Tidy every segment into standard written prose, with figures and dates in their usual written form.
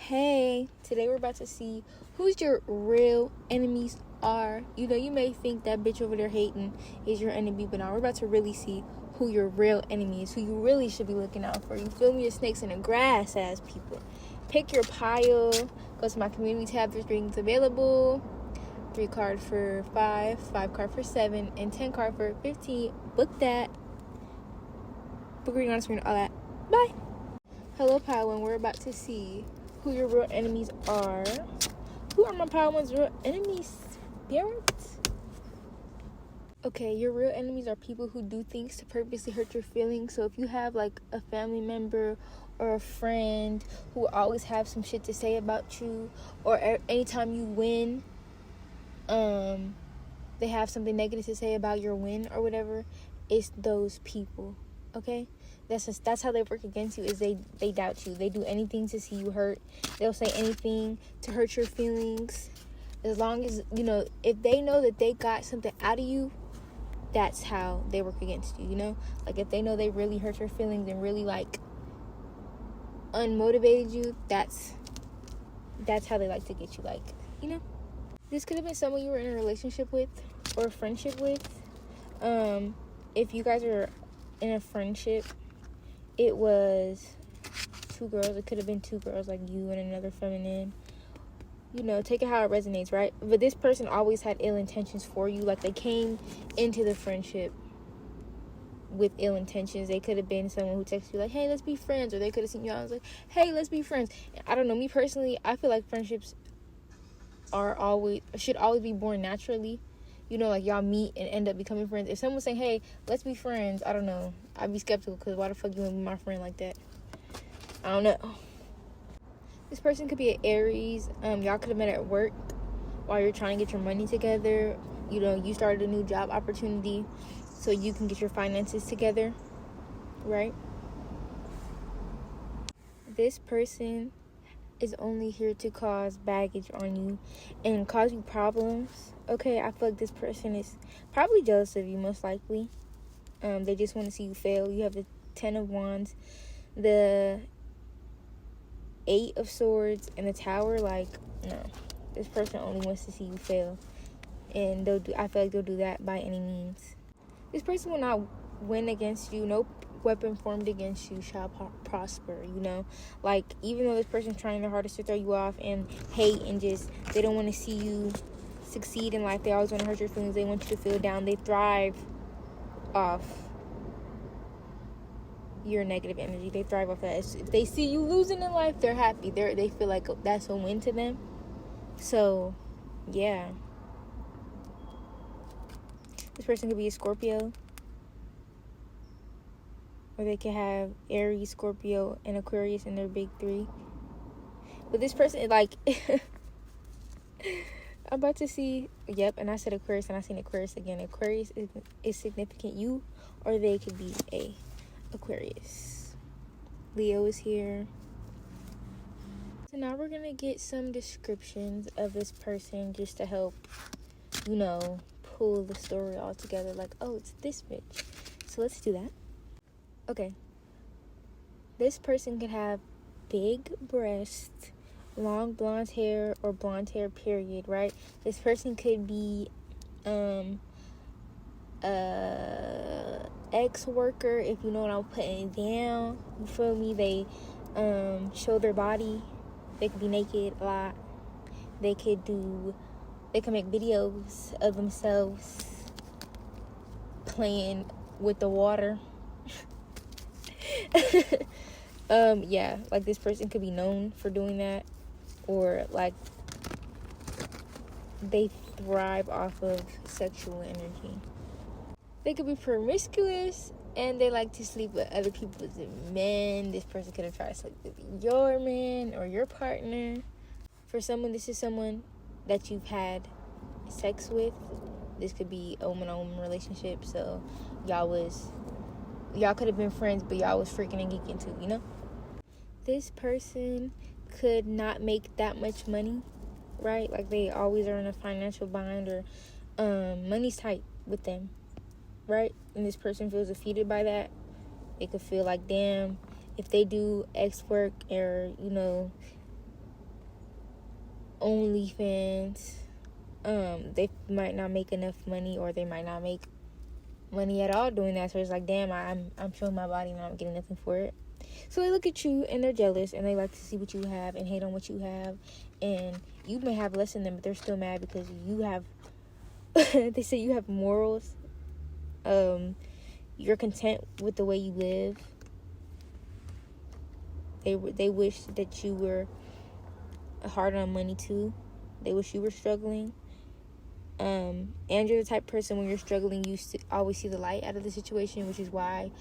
Hey, today we're about to see who's your real enemies are. You know, you may think that bitch over there hating is your enemy, but now we're about to really see who your real enemy is, who you really should be looking out for. You feel me? The snakes in the grass ass people. Pick your pile. Go to my community tab. There's readings available. 3 card for 5, 5 card for 7, and 10 card for 15. Book that. Book reading on the screen, all that. Bye. Hello, pile one. We're about to see who your real enemies are. Who are my pile one's real enemies? Parents? Okay, your real enemies are people who do things to purposely hurt your feelings. So if you have like a family member or a friend who always have some shit to say about you, or anytime you win, they have something negative to say about your win or whatever, it's those people. Okay, that's how they work against you. Is they doubt you. They do anything to see you hurt. They'll say anything to hurt your feelings. As long as, you know, if they know that they got something out of you, that's how they work against you. You know, like if they know they really hurt your feelings and really like unmotivated you, that's how they like to get you. Like, you know, this could have been someone you were in a relationship with or a friendship with. If you guys are in a friendship, it was 2 girls. It could have been 2 girls, like you and another feminine. You know, take it how it resonates, right? But this person always had ill intentions for you. Like, they came into the friendship with ill intentions. They could have been someone who texted you like, hey, let's be friends. Or they could have seen you out and was like, hey, let's be friends. I don't know. Me personally, I feel like friendships should always be born naturally. You know, like, y'all meet and end up becoming friends. If someone's saying, hey, let's be friends, I don't know. I'd be skeptical, because why the fuck you want to be my friend like that? I don't know. This person could be an Aries. Y'all could have met at work while you're trying to get your money together. You know, you started a new job opportunity so you can get your finances together, right? This person is only here to cause baggage on you and cause you problems. Okay, I feel like this person is probably jealous of you, most likely. They just want to see you fail. You have the 10 of Wands, the 8 of Swords, and the Tower. Like, no, this person only wants to see you fail, and I feel like they'll do that by any means. This person will not win against you. No weapon formed against you shall prosper, you know? Like, even though this person's trying their hardest to throw you off and hate and just, they don't want to see you succeed in life. They always want to hurt your feelings. They want you to feel down. They thrive off your negative energy. They thrive off that. If they see you losing in life, they're happy. They feel like that's a win to them. So, yeah. This person could be a Scorpio. Or they could have Aries, Scorpio, and Aquarius in their big 3. But this person, like, I'm about to see, yep, and I said Aquarius, and I seen Aquarius again. Aquarius is significant. You or they could be a Aquarius. Leo is here. So now we're going to get some descriptions of this person just to help, you know, pull the story all together. Like, oh, it's this bitch. So let's do that. Okay, this person could have big breasts, long blonde hair, or blonde hair, period, right? This person could be ex-worker, if you know what I'm putting down. You feel me? They show their body. They could be naked a lot. They can make videos of themselves playing with the water. Yeah, like this person could be known for doing that, or like they thrive off of sexual energy. They could be promiscuous and they like to sleep with other people's men. This person could have tried to sleep with your man or your partner. For someone, this is someone that you've had sex with. This could be a woman-on-woman relationship, so y'all could have been friends, but y'all was freaking and geeking too, you know? This person could not make that much money, right? Like, they always are in a financial bind, or money's tight with them, right? And this person feels defeated by that. They could feel like, damn, if they do X work, or, you know, OnlyFans. They might not make enough money, or they might not make money at all doing that. So it's like, damn, I'm showing my body and I'm getting nothing for it. So they look at you and they're jealous, and they like to see what you have and hate on what you have. And you may have less than them, but they're still mad because you have they say you have morals. You're content with the way you live. They wish that you were hard on money too. They wish you were struggling. And you're the type of person, when you're struggling, you always see the light out of the situation, which is why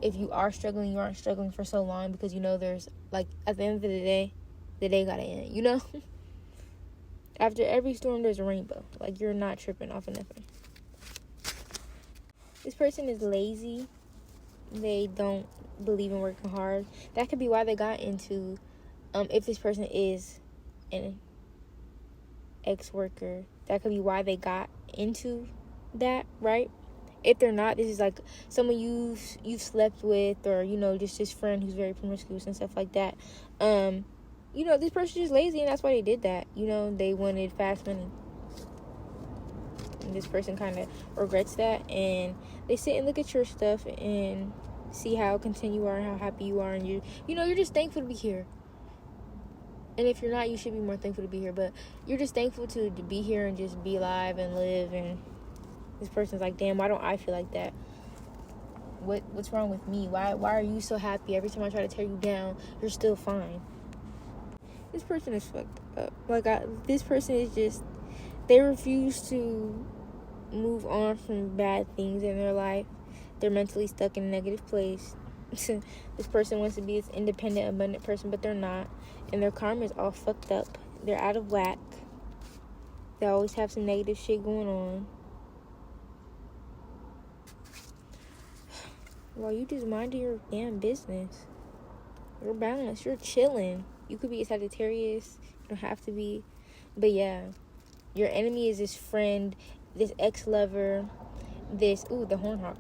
if you are struggling, you aren't struggling for so long, because you know there's, like, at the end of the day gotta end, you know? After every storm, there's a rainbow. Like, you're not tripping off of nothing. This person is lazy. They don't believe in working hard. That could be why they got into, if this person is an ex-worker, that could be why they got into that, right? If they're not, this is like someone you've slept with, or, you know, just this friend who's very promiscuous and stuff like that. You know, this person's just lazy, and that's why they did that. You know, they wanted fast money. And this person kind of regrets that, and they sit and look at your stuff and see how content you are and how happy you are, and you're just thankful to be here. And if you're not, you should be more thankful to be here, but you're just thankful to be here and just be alive and live. And this person's like, damn, why don't I feel like that? What's wrong with me? Why are you so happy? Every time I try to tear you down, you're still fine. This person is fucked up. Like, this person is just, they refuse to move on from bad things in their life. They're mentally stuck in a negative place. This person wants to be this independent, abundant person, but they're not. And their karma is all fucked up. They're out of whack. They always have some negative shit going on. Well, you just minding your damn business. You're balanced. You're chilling. You could be a Sagittarius. You don't have to be. But yeah, your enemy is this friend, this ex-lover, the horn hawk.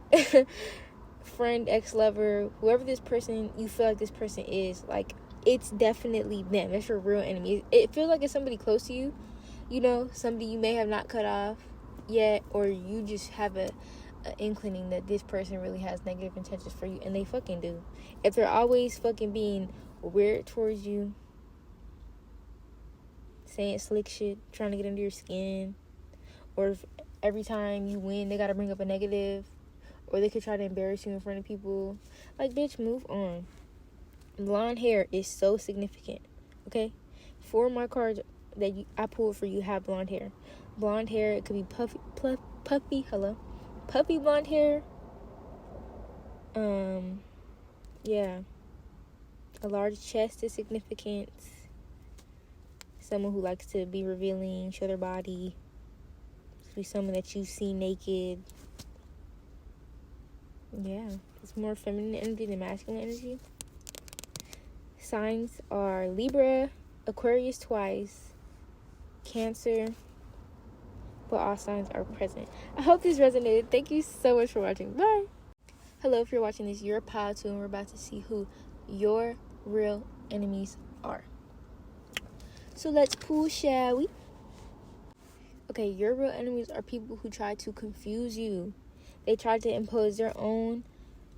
Friend, ex-lover, whoever this person, you feel like this person is, like, it's definitely them. That's your real enemy. It feels like it's somebody close to you, you know, somebody you may have not cut off yet, or you just have a inkling that this person really has negative intentions for you, and they fucking do. If they're always fucking being weird towards you, saying slick shit, trying to get under your skin, or if every time you win they gotta bring up a negative, or they could try to embarrass you in front of people, like, bitch, move on. Blonde hair is so significant, okay? 4 of my cards that I pulled for you have blonde hair. Blonde hair, it could be puffy blonde hair. Yeah. A large chest is significant. Someone who likes to be revealing, show their body. Be someone that you see naked. Yeah, it's more feminine energy than masculine energy. Signs are Libra, Aquarius twice, Cancer, but all signs are present. I hope this resonated. Thank you so much for watching. Bye. Hello, if you're watching this, you're a pile too, and we're about to see who your real enemies are. So let's pull, shall we? Okay, your real enemies are people who try to confuse you. They try to impose their own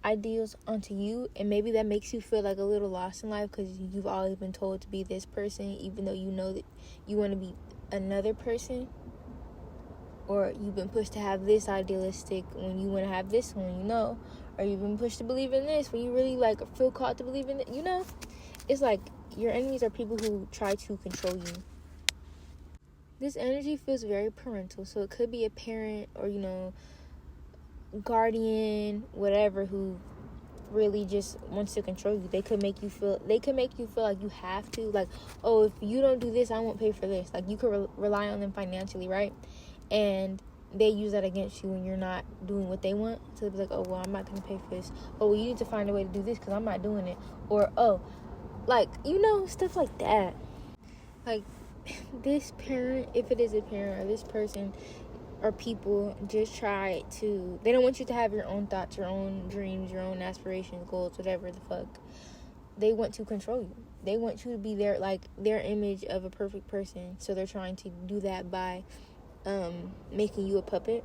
ideals onto you, and maybe that makes you feel like a little lost in life because you've always been told to be this person, even though you know that you want to be another person, or you've been pushed to have this idealistic when you want to have this one, you know, or you've been pushed to believe in this when you really, like, feel called to believe in it, you know. It's like your enemies are people who try to control you. This energy feels very parental, so it could be a parent or, you know, guardian, whatever, who really just wants to control you. They could make you feel like you have to, like, oh, if you don't do this, I won't pay for this. Like, you could rely on them financially, right? And they use that against you when you're not doing what they want. So they'll be like, oh, well, I'm not going to pay for this. Oh, well, you need to find a way to do this because I'm not doing it. Or, oh, like, you know, stuff like that. Like, this parent, if it is a parent, or this person or people, just try to, they don't want you to have your own thoughts, your own dreams, your own aspirations, goals, whatever the fuck. they want to control you. They want you to be their, like, their image of a perfect person. So they're trying to do that by making you a puppet,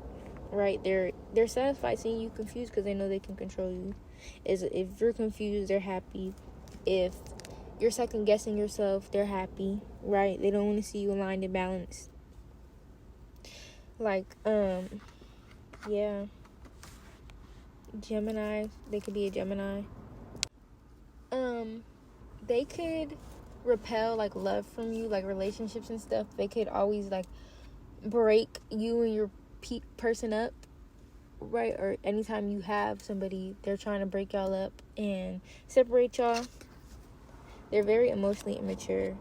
right? They're satisfied seeing you confused because they know they can control you. If you're confused, they're happy. If you're second guessing yourself, they're happy, right? They don't want to see you aligned and balanced. Like, yeah. Gemini, they could be a Gemini. They could repel, like, love from you, like, relationships and stuff. They could always, like, break you and your person up, right? Or anytime you have somebody, they're trying to break y'all up and separate y'all. They're very emotionally immature.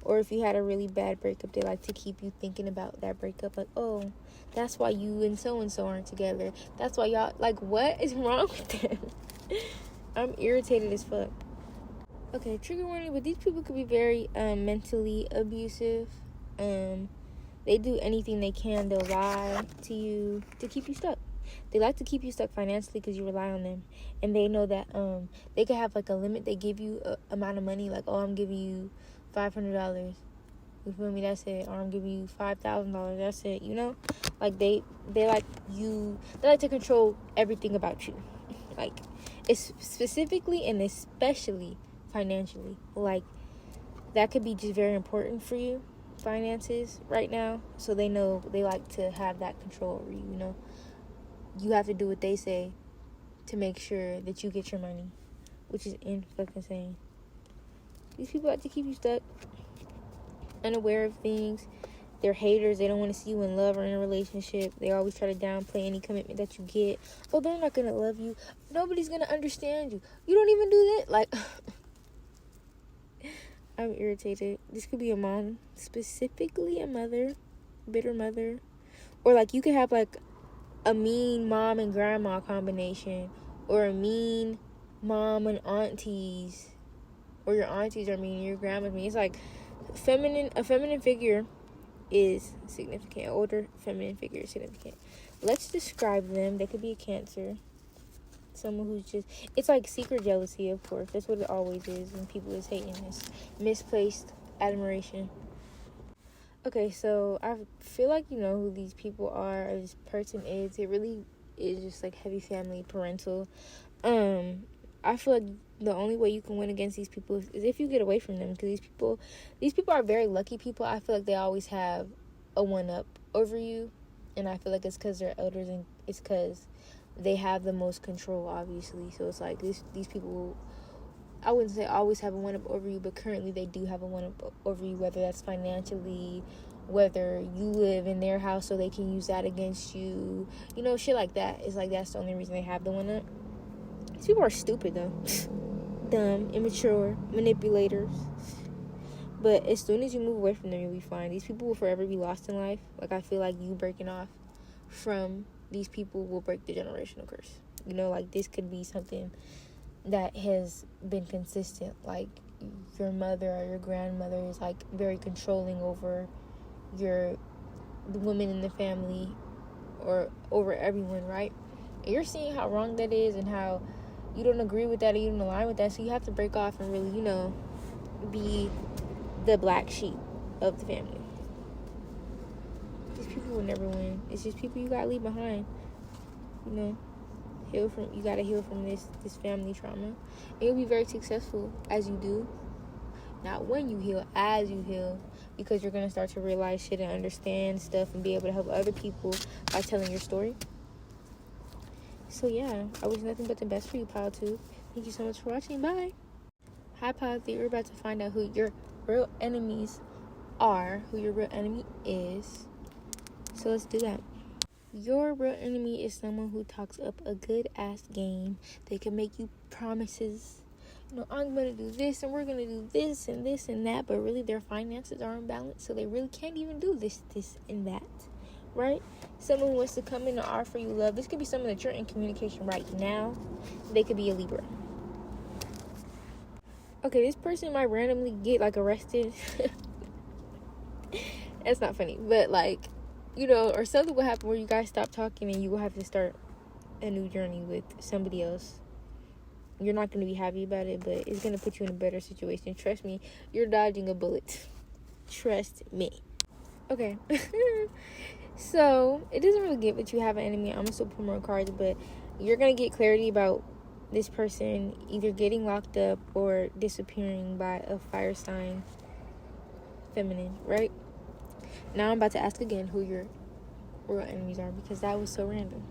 Or if you had a really bad breakup, they like to keep you thinking about that breakup. Like, oh, that's why you and so aren't together. That's why y'all, like, what is wrong with them? I'm irritated as fuck. Okay, trigger warning, but these people could be very mentally abusive. They do anything they can. They'll lie to you to keep you stuck. They like to keep you stuck financially because you rely on them. And they know that they could have, like, a limit. They give you a amount of money. Like, oh, I'm giving you $500. You feel me? That's it. Or I'm giving you $5,000. That's it. You know? Like, they like you. They like to control everything about you. Like, it's specifically and especially financially. Like, that could be just very important for you. Finances right now. So they know they like to have that control over you, you know? You have to do what they say to make sure that you get your money, which is fucking insane. These people like to keep you stuck, unaware of things. They're haters. They don't want to see you in love or in a relationship. They always try to downplay any commitment that you get. Oh, they're not gonna love you. Nobody's gonna understand you. You don't even do that. Like, I'm irritated. This could be a mom, specifically a mother, bitter mother, or like you could have like a mean mom and grandma combination, or a mean mom and aunties, or your aunties are mean, your grandma's mean. It's like a feminine figure is significant. Older feminine figure is significant. Let's describe them. They could be a Cancer. Someone who's just, it's like secret jealousy, of course. That's what it always is when people is hating. This misplaced admiration. Okay, so I feel like you know who these people are, or this person is. It really is just like heavy family, parental. I feel like the only way you can win against these people is if you get away from them, because these people are very lucky people. I feel like they always have a one-up over you, and I feel like it's because they're elders, and it's because they have the most control, obviously. So it's like these people, I wouldn't say always have a one-up over you, but currently they do have a one-up over you, whether that's financially, whether you live in their house so they can use that against you, you know, shit like that. It's like that's the only reason they have the one-up. These people are stupid, though. Dumb, immature, manipulators. But as soon as you move away from them, you'll be fine. These people will forever be lost in life. Like, I feel like you breaking off from these people will break the generational curse. You know, like, this could be something that has been consistent. Like, your mother or your grandmother is, like, very controlling over the women in the family or over everyone, right? And you're seeing how wrong that is and how you don't agree with that or you don't align with that. So you have to break off and really, you know, be the black sheep of the family. These people will never win. It's just people you gotta leave behind. You know, you gotta heal from this family trauma. And you'll be very successful as you do. Not when you heal, as you heal. Because you're gonna start to realize shit and understand stuff and be able to help other people by telling your story. So yeah, I wish nothing but the best for you, Pile 2. Thank you so much for watching. Bye. Hi, Pile 3. We're about to find out who your real enemies are, who your real enemy is. So let's do that. Your real enemy is someone who talks up a good ass game. They can make you promises. You know, I'm gonna do this and we're gonna do this and that, but really their finances are unbalanced, so they really can't even do this and that. Right? Someone who wants to come in and offer you love. This could be someone that you're in communication right now. They could be a Libra. Okay, this person might randomly get, like, arrested. That's not funny. But, like, you know, or something will happen where you guys stop talking and you will have to start a new journey with somebody else. you're not going to be happy about it, but it's going to put you in a better situation. Trust me, you're dodging a bullet. Trust me. Okay. So, it doesn't really get that you have an enemy. I'm going to still put more cards, but you're going to get clarity about this person either getting locked up or disappearing by a fire sign feminine, right? Now I'm about to ask again who your real enemies are, because that was so random.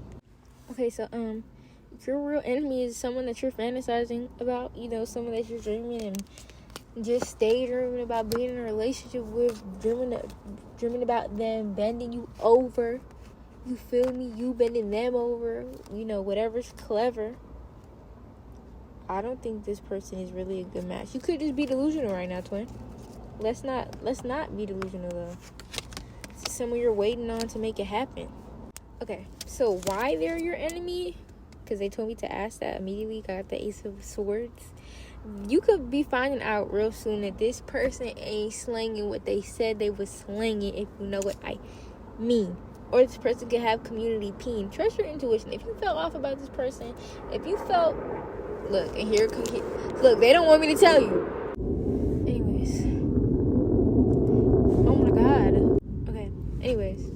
Okay, so your real enemy is someone that you're fantasizing about, someone that you're dreaming and just daydreaming about being in a relationship with, dreaming about them bending you over. You feel me? You bending them over, whatever's clever. I don't think this person is really a good match. You could just be delusional right now, twin. Let's not be delusional though. It's someone you're waiting on to make it happen. Okay, so why they're your enemy? Because they told me to ask that immediately. Got the Ace of Swords. You could be finding out real soon that this person ain't slanging what they said they was slanging, if you know what I mean. Or this person could have community pain. Trust your intuition. If you felt off about this person, if you felt... Look, and here comes... Look, they don't want me to tell you. Anyways. Oh my God. Okay, anyways.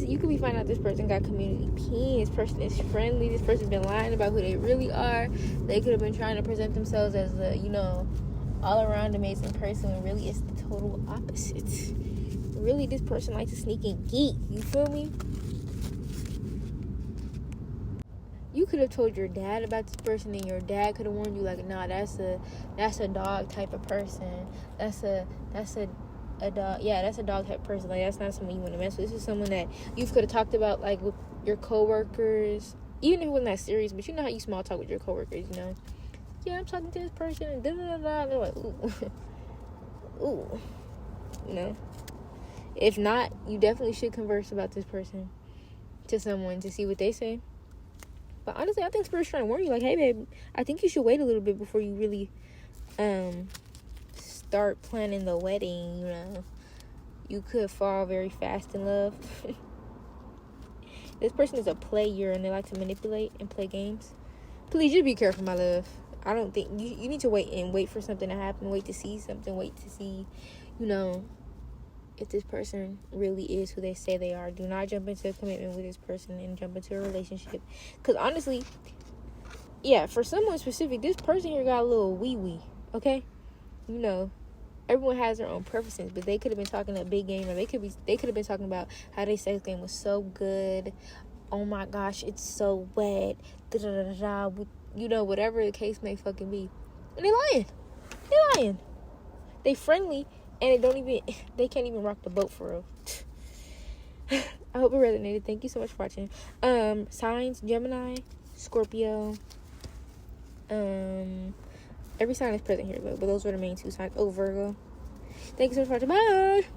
You could be finding out this person got community pain. This person is friendly. This person's been lying about who they really are. They could have been trying to present themselves as the, all-around amazing person, when really it's the total opposite. Really, this person likes to sneak and geek. You feel me? You could have told your dad about this person, and your dad could have warned you, like, nah, that's a dog type of person. That's a dog. Yeah, that's a dog type person. Like, that's not someone you want to mess with. This is someone that you could have talked about, like, with your coworkers, even if it wasn't that serious. But you know how you small talk with your coworkers, Yeah, I'm talking to this person, and da da da. They're like, ooh, If not, you definitely should converse about this person to someone to see what they say. But honestly, I think Spirit's trying to warn you, like, hey, babe, I think you should wait a little bit before you really start planning the wedding. You could fall very fast in love. This person is a player, and they like to manipulate and play games. Please, just be careful, my love. I don't think you need to wait for something to happen. Wait to see something. Wait to see, if this person really is who they say they are. Do not jump into a commitment with this person and jump into a relationship. Because honestly, yeah, for someone specific, this person here got a little wee-wee, okay? Everyone has their own preferences, but they could have been talking a big game, or they could have been talking about how their sex game was so good. Oh my gosh, it's so wet. Da da da da. Whatever the case may fucking be. And they lying. They friendly. And they can't even rock the boat for real. I hope it resonated. Thank you so much for watching. Signs, Gemini, Scorpio. Every sign is present here, but those were the main two signs. Oh, Virgo. Thank you so much for watching. Bye.